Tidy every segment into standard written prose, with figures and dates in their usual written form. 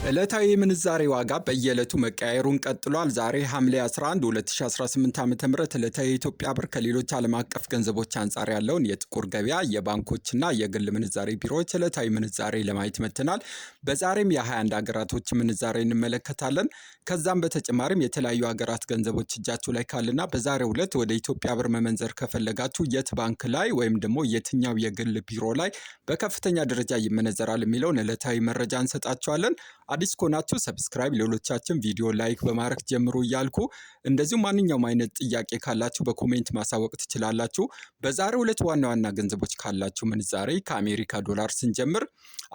ዕለታዊ የምንዛሬ ዋጋ በየዕለቱ መቀያየሩን ቀጥሏል። ዛሬ ሐምሌ 11 2018 ዓ.ም ዕለታዊ የኢትዮጵያ ብር ከሌሎች ዓለም አቀፍ ገንዘቦች አንጻር ያለውን የጥቁር ገበያ የባንኮችና የግል ምንዛሬ ቢሮዎች ዕለታዊ ምንዛሬ ለማየት መጥተናል። በዛሬም የ21 ሀገራቶች ምንዛሬ እንመለከታለን። ከዛም በተጨማሪም የተለያዩ ሀገራት ገንዘቦች እጃችሁ ላይ ካልና በዛሬው ዕለት ወደ ኢትዮጵያ ብር መመንዘር ከፈለጋችሁ የት ባንክ ላይ ወይም ደግሞ የትኛው የግል ቢሮ ላይ በከፍተኛ ደረጃ ይመነዘራል የሚለውን ዕለታዊ መረጃ እንሰጣችኋለን። አዲስ ከሆናችሁ ሰብስክራይብ፣ ሌሎቻችን ቪዲዮ ላይክ በማድረግ ጀምሩ እያልኩ እንደዚሁም ማንኛውም አይነት ጥያቄ ካላችሁ በኮሜንት ማሳወቅ ትችላላችሁ። በዛሬው ዕለት ዋና ዋና ገንዘቦች ካላችሁ ምንዛሬ ከአሜሪካ ዶላር ስንጀምር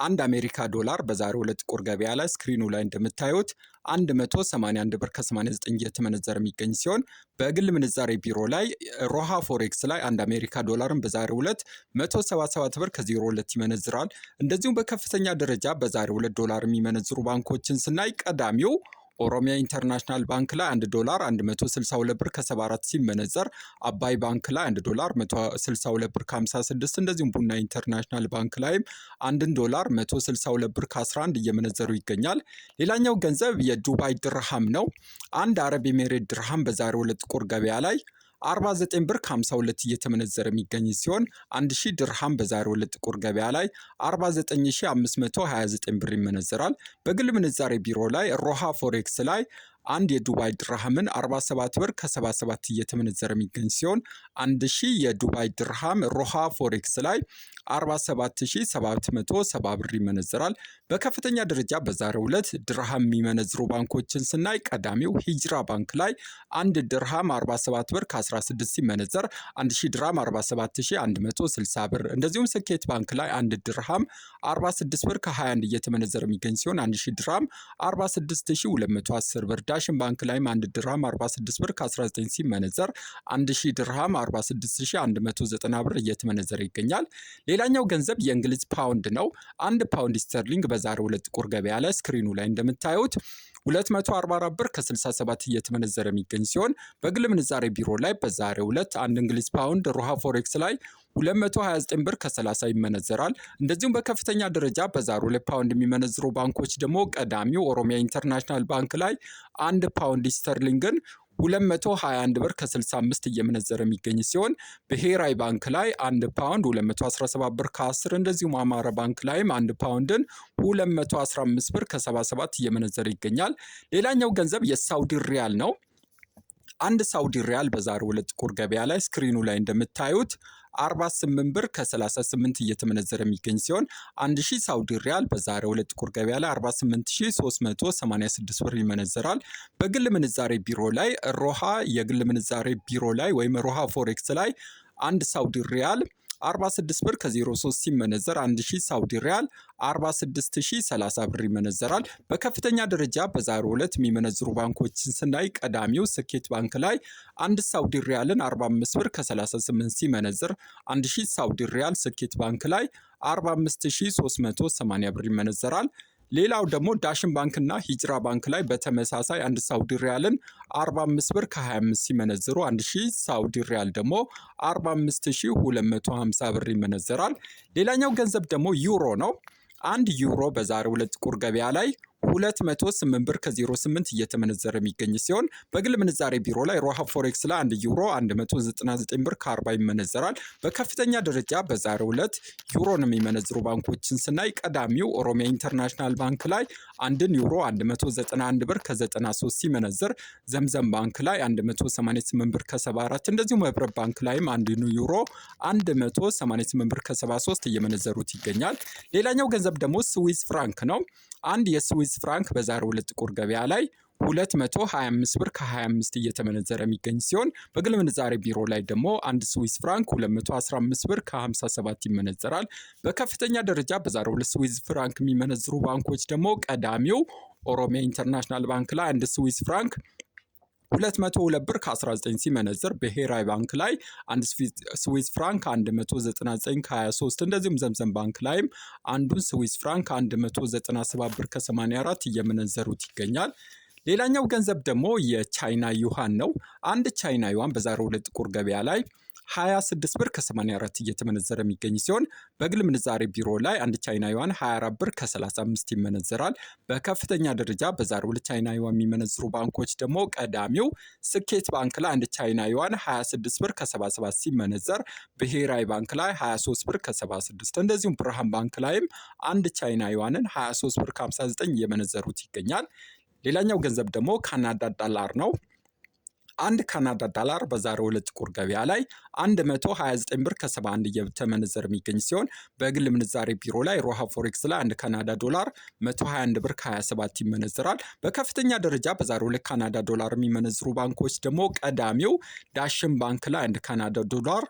አንድ አሜሪካ ዶላር በዛሬው ዕለት ጥቁር ገበያ ላይ ስክሪኑ ላይ እንደምታዩት 181 ብር ከ89 እየተመነዘረ የሚገኝ ሲሆን በግል ምንዛሬ ቢሮ ላይ ሮሃ ፎሬክስ ላይ አንድ አሜሪካ ዶላርን በዛሬው ዕለት 177 ብር ከ02 ይመነዝራል። እንደዚሁም በከፍተኛ ደረጃ በዛሬው ዕለት ዶላር የሚመነዝሩ ባንኮችን ስናይ ቀዳሚው ኦሮሚያ ኢንተርናሽናል ባንክ ላይ 1 ዶላር 162 ብር ከ74 ሲመነዘር አባይ ባንክ ላይ 1 ዶላር 162 ብር ከ56 እንደዚሁም ቡና ኢንተርናሽናል ባንክ ላይም 1 ዶላር 162 ብር ከ11 እየመነዘሩ ይገኛል። ሌላኛው ገንዘብ የዱባይ ድርሃም ነው። አንድ አረብ ኤሜሬት ድርሃም በዛሬው ዕለት ጥቁር ገበያ ላይ 49 ብር ከ52 እየተመነዘረ የሚገኝ ሲሆን 1000 ድርሃም በዛሬው ዕለት ጥቁር ገበያ ላይ 49529 ብር ይመነዘራል። በግል ምንዛሬ ቢሮ ላይ ሮሃ ፎሬክስ ላይ አንድ የዱባይ ድርሃምን 47 ብር ከ77 እየተመነዘረ የሚገኝ ሲሆን 1000 የዱባይ ድርሃም ሮሃ ፎሬክስ ላይ 47770 ብር ይመነዘራል። በከፍተኛ ደረጃ በዛሬው ዕለት ድርሃም የሚመነዝሩ ባንኮችን ስናይ ቀዳሚው ሂጅራ ባንክ ላይ አንድ ድርሃም 47 ብር ከ16 ሲመነዘር 1000 ድርሃም 47160 ብር፣ እንደዚሁም ስኬት ባንክ ላይ አንድ ድርሃም 46 ብር ከ21 እየተመነዘረ የሚገኝ ሲሆን 1000 ድርሃም 46210 ብር፣ ዳሽን ባንክ ላይም አንድ ድርሃም 46 ብር ከ19 ሲመነዘር 1000 ድርሃም 46190 ብር እየተመነዘረ ይገኛል። ሌላኛው ገንዘብ የእንግሊዝ ፓውንድ ነው። አንድ ፓውንድ ስተርሊንግ በዛሬው ዕለት ጥቁር ገበያ ላይ ስክሪኑ ላይ እንደምታዩት 244 ብር ከ67 እየተመነዘረ የሚገኝ ሲሆን በግል ምንዛሬ ቢሮ ላይ በዛሬው ዕለት አንድ እንግሊዝ ፓውንድ ሮሃ ፎሬክስ ላይ 229 ብር ከ30 ይመነዘራል። እንደዚሁም በከፍተኛ ደረጃ በዛሬው ዕለት ፓውንድ የሚመነዝሩ ባንኮች ደግሞ ቀዳሚው ኦሮሚያ ኢንተርናሽናል ባንክ ላይ አንድ ፓውንድ ስተርሊንግን 221 ብር ከ65 እየመነዘረ የሚገኝ ሲሆን ብሔራዊ ባንክ ላይ 1 ፓውንድ 217 ብር ከ10 እንደዚሁም አማራ ባንክ ላይም 1 ፓውንድን 215 ብር ከ77 እየመነዘረ ይገኛል። ሌላኛው ገንዘብ የሳውዲ ሪያል ነው። አንድ ሳውዲ ሪያል በዛሬው ዕለት ጥቁር ገበያ ላይ ስክሪኑ ላይ እንደምታዩት 48 ብር ከ38 እየተመነዘረ የሚገኝ ሲሆን 1000 ሳውዲ ሪያል በዛሬው ዕለት ጥቁር ገበያ ላይ 48386 ብር ይመነዘራል። በግል ምንዛሬ ቢሮ ላይ ሮሃ የግል ምንዛሬ ቢሮ ላይ ወይም ሮሃ ፎሬክስ ላይ አንድ ሳውዲ ሪያል 46 ብር ከ03 ሲመነዘር 1000 ሳውዲ ሪያል 46030 ብር ይመነዘራል። በከፍተኛ ደረጃ በዛሬው ዕለት የሚመነዝሩ ባንኮችን ስናይ ቀዳሚው ስኬት ባንክ ላይ አንድ ሳውዲ ሪያልን 45 ብር ከ38 ሲመነዘር 1000 ሳውዲ ሪያል ስኬት ባንክ ላይ 45380 ብር ይመነዘራል። ሌላው ደግሞ ዳሽን ባንክ እና ሂጅራ ባንክ ላይ በተመሳሳይ አንድ ሳውዲ ሪያልን 45 ብር ከ25 ሲመነዝሩ 1000 ሳውዲ ሪያል ደግሞ 45250 ብር ይመነዘራል። ሌላኛው ገንዘብ ደግሞ ዩሮ ነው። አንድ ዩሮ በዛሬው ዕለት ጥቁር ገበያ ላይ 208 ብር ከ08 እየተመነዘረ የሚገኝ ሲሆን በግል ምንዛሬ ቢሮ ላይ ሮሃ ፎሬክስ ላይ 1 ዩሮ 199 ብር ከ40 ይመነዘራል። በከፍተኛ ደረጃ በዛሬው ዕለት ዩሮን የሚመነዝሩ ባንኮችን ስናይ ቀዳሚው ኦሮሚያ ኢንተርናሽናል ባንክ ላይ 1 ዩሮ 191 ብር ከ93 ሲመነዘር ዘምዘም ባንክ ላይ 188 ብር ከ74 እንደዚሁም ህብረት ባንክ ላይም 1 ዩሮ 188 ብር ከ73 እየመነዘሩት ይገኛል። ሌላኛው ገንዘብ ደግሞ ስዊስ ፍራንክ ነው። አንድ የስዊስ ፍራንክ በዛሬው ዕለት ጥቁር ገበያ ላይ 225 ብር ከ25 እየተመነዘረ የሚገኝ ሲሆን በግል ምንዛሬ ቢሮ ላይ ደግሞ አንድ ስዊስ ፍራንክ 215 ብር ከ57 ይመነዘራል። በከፍተኛ ደረጃ በዛሬው ዕለት ስዊስ ፍራንክ የሚመነዝሩ ባንኮች ደግሞ ቀዳሚው ኦሮሚያ ኢንተርናሽናል ባንክ ላይ አንድ ስዊስ ፍራንክ 202 ብር ከ19 ሲመነዘር ብሔራዊ ባንክ ላይ አንድ ስዊስ ፍራንክ 199 ከ23 እንደዚሁም ዘምዘም ባንክ ላይም አንዱን ስዊስ ፍራንክ 197 ብር ከ84 እየመነዘሩት ይገኛል። ሌላኛው ገንዘብ ደግሞ የቻይና ዩሃን ነው። አንድ ቻይና ዩሃን በዛሬው ዕለት ጥቁር ገበያ ላይ 26 ብር ከ84 እየተመነዘረ የሚገኝ ሲሆን በግል ምንዛሬ ቢሮ ላይ አንድ ቻይና ዩዋን 24 ብር ከ35 ይመነዘራል። በከፍተኛ ደረጃ በዛሬው ዕለት ቻይና ዩዋን የሚመነዝሩ ባንኮች ደግሞ ቀዳሚው ስኬት ባንክ ላይ አንድ ቻይና ዩዋን 26 ብር ከ77 ሲመነዘር ብሔራዊ ባንክ ላይ 23 ብር ከ76 እንደዚሁም ብርሃን ባንክ ላይም አንድ ቻይና ዩዋንን 23 ብር ከ59 እየመነዘሩት ይገኛል። ሌላኛው ገንዘብ ደግሞ ካናዳ ዶላር ነው። አንድ ካናዳ ዶላር በዛሬው ዕለት ጥቁር ገበያ ላይ 129 ብር ከ71 እየተመነዘረ የሚገኝ ሲሆን በግል ምንዛሬ ቢሮ ላይ ሮሃ ፎሬክስ ላይ አንድ ካናዳ ዶላር 121 ብር ከ27 ይመነዘራል። በከፍተኛ ደረጃ በዛሬው ዕለት ካናዳ ዶላር የሚመነዝሩ ባንኮች ደግሞ ቀዳሚው ዳሽን ባንክ ላይ አንድ ካናዳ ዶላር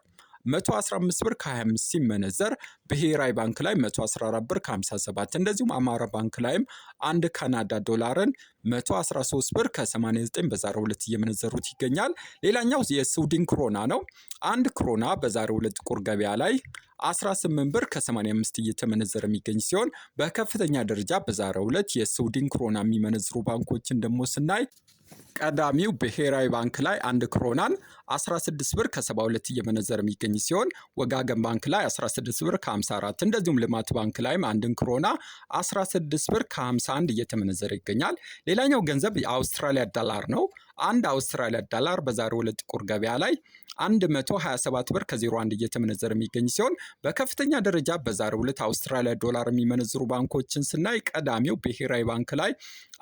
115 ብር ከ25 ሲመነዘር ብሔራዊ ባንክ ላይ 114 ብር ከ57 እንደዚሁም አማራ ባንክ ላይም አንድ ካናዳ ዶላርን 113 ብር ከ89 በዛሬው ዕለት እየመነዘሩት ይገኛል። ሌላኛው የስዊድን ክሮና ነው። አንድ ክሮና በዛሬው ዕለት ጥቁር ገበያ ላይ 18 ብር ከ85 እየተመነዘረ የሚገኝ ሲሆን በከፍተኛ ደረጃ በዛሬው ዕለት የስዊድን ክሮና የሚመነዝሩ ባንኮችን ደግሞ ስናይ ቀዳሚው ብሔራዊ ባንክ ላይ አንድ ክሮናን 16 ብር ከ72 እየመነዘረ የሚገኝ ሲሆን ወጋገን ባንክ ላይ 16 ብር ከ54 እንደዚሁም ልማት ባንክ ላይም አንድን ክሮና 16 ብር ከ51 እየተመነዘረ ይገኛል። ሌላኛው ገንዘብ የአውስትራሊያ ዶላር ነው። አንድ አውስትራሊያ ዶላር በዛሬው ዕለት ጥቁር ገበያ ላይ 127 ብር ከ01 እየተመነዘረ የሚገኝ ሲሆን በከፍተኛ ደረጃ በዛሬው ዕለት አውስትራሊያ ዶላር የሚመነዝሩ ባንኮችን ስናይ ቀዳሚው ብሔራዊ ባንክ ላይ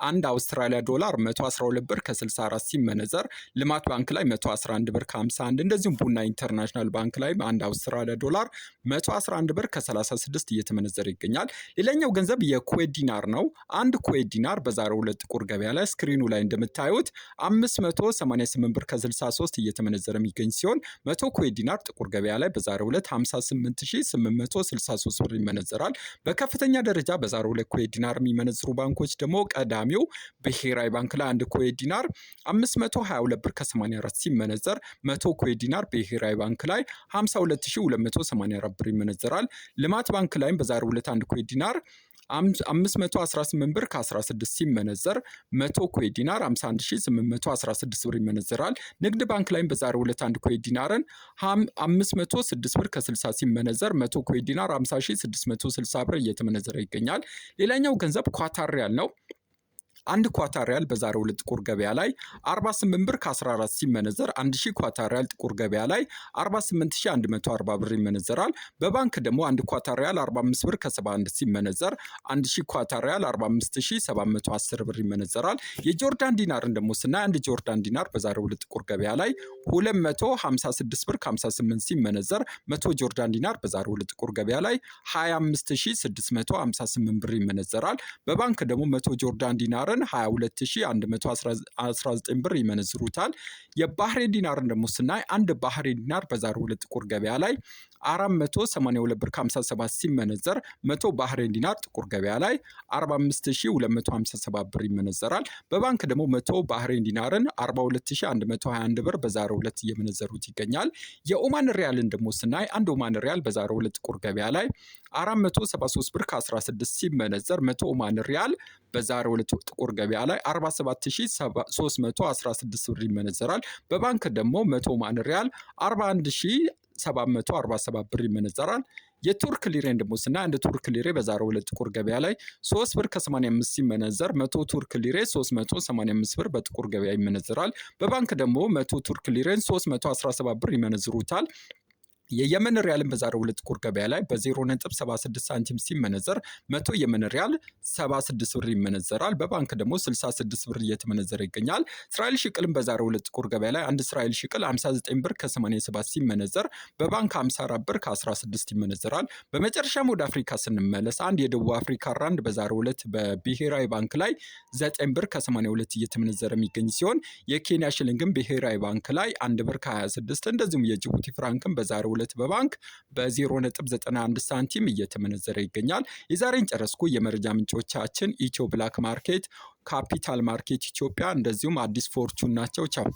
አንድ አውስትራሊያ ዶላር 112 ብር ከ64 ሲመነዘር ልማት ባንክ ላይ 111 ብር ከ51 እንደዚሁም ቡና ኢንተርናሽናል ባንክ ላይ አንድ አውስትራሊያ ዶላር 111 ብር ከ36 እየተመነዘረ ይገኛል። ሌላኛው ገንዘብ የኩዌት ዲናር ነው። አንድ ኩዌት ዲናር በዛሬው ዕለት ጥቁር ገበያ ላይ ስክሪኑ ላይ እንደምታዩት 588 ብር ከ63 እየተመነዘረ የሚገኝ ሲሆን 100 ኩዌት ዲናር ጥቁር ገበያ ላይ በዛሬው ዕለት 58863 ብር ይመነዘራል። በከፍተኛ ደረጃ በዛሬው ዕለት ኩዌት ዲናር የሚመነዝሩ ባንኮች ደግሞ ቀዳሚው ብሔራዊ ባንክ ላይ አንድ ኩዌት ዲናር 522 ብር ከ84 ሲመነዘር 100 ኩዌት ዲናር ብሔራዊ ባንክ ላይ 52284 ብር ይመነዘራል። ልማት ባንክ ላይም በዛሬው ዕለት አንድ ኩዌት ዲናር 518 ብር ከ16 ሲመነዘር 100 ኩዌት ዲናር 51816 ብር ይመነዘራል። ንግድ ባንክ ላይም በዛሬው ዕለት አንድ ኩዌት ዲናርን 506 ብር ከ60 ሲመነዘር 100 ኩዌት ዲናር 50660 ብር እየተመነዘረ ይገኛል። ሌላኛው ገንዘብ ኳታር ሪያል ነው። አንድ ኳታር ሪያል በዛሬው ዕለት ጥቁር ገበያ ላይ 48 ብር ከ14 ሲመነዘር 1000 ኳታር ሪያል ጥቁር ገበያ ላይ 48140 ብር ይመነዘራል። በባንክ ደግሞ አንድ ኳታር ሪያል 45 ብር ከ71 ሲመነዘር 1000 ኳታር ሪያል 45710 ብር ይመነዘራል። የጆርዳን ዲናርን ደግሞ ስናይ አንድ ጆርዳን ዲናር በዛሬው ዕለት ጥቁር ገበያ ላይ 256 ብር ከ58 ሲመነዘር 100 ጆርዳን ዲናር በዛሬው ዕለት ጥቁር ገበያ ላይ 25658 ብር ይመነዘራል። በባንክ ደግሞ 100 ጆርዳን ዲናር 22119 ብር ይመነዝሩታል። የባህሬን ዲናርን ደግሞ ስናይ አንድ ባህሬን ዲናር በዛሬው ዕለት ጥቁር ገበያ ላይ 482 ብር ከ57 ሲመነዘር 100 ባህሬን ዲናር ጥቁር ገበያ ላይ 45257 ብር ይመነዘራል። በባንክ ደግሞ 100 ባህሬን ዲናርን 42121 ብር በዛሬው ዕለት እየመነዘሩት ይገኛል። የኦማን ሪያልን ደግሞ ስናይ አንድ ኦማን ሪያል በዛሬው ዕለት ጥቁር ገበያ ላይ 473 ብር ከ16 ሲመነዘር 100 ኦማን ሪያል በዛሬው ዕለት ጥቁር ገበያ ላይ 47316 ብር ይመነዘራል። በባንክ ደግሞ 100 ኦማን ሪያል 41747 ብር ይመነዘራል። የቱርክ ሊሬን ደግሞ ስናይ አንድ ቱርክ ሊሬ በዛሬው ዕለት ጥቁር ገበያ ላይ 3 ብር ከ85 ሲመነዘር 100 ቱርክ ሊሬ 385 ብር በጥቁር ገበያ ይመነዘራል። በባንክ ደግሞ 100 ቱርክ ሊሬን 317 ብር ይመነዝሩታል። የየመን ሪያልን በዛሬው ዕለት ጥቁር ገበያ ላይ በ0.76 ሳንቲም ሲመነዘር 100 የመን ሪያል 76 ብር ይመነዘራል። በባንክ ደግሞ 66 ብር እየተመነዘረ ይገኛል። እስራኤል ሽቅልን በዛሬው ዕለት ጥቁር ገበያ ላይ አንድ እስራኤል ሽቅል 59 ብር ከ87 ሲመነዘር በባንክ 54 ብር ከ16 ይመነዘራል። በመጨረሻም ወደ አፍሪካ ስንመለስ አንድ የደቡብ አፍሪካ ራንድ በዛሬው ዕለት በብሔራዊ ባንክ ላይ 9 ብር ከ82 እየተመነዘረ የሚገኝ ሲሆን የኬንያ ሽልንግን ብሔራዊ ባንክ ላይ 1 ብር ከ26 እንደዚሁም የጅቡቲ ፍራንክን በዛሬው ዕለት በባንክ በ0.91 ሳንቲም እየተመነዘረ ይገኛል። የዛሬን ጨረስኩ። የመረጃ ምንጮቻችን ኢትዮ ብላክ ማርኬት፣ ካፒታል ማርኬት ኢትዮጵያ እንደዚሁም አዲስ ፎርቹን ናቸው። ቻው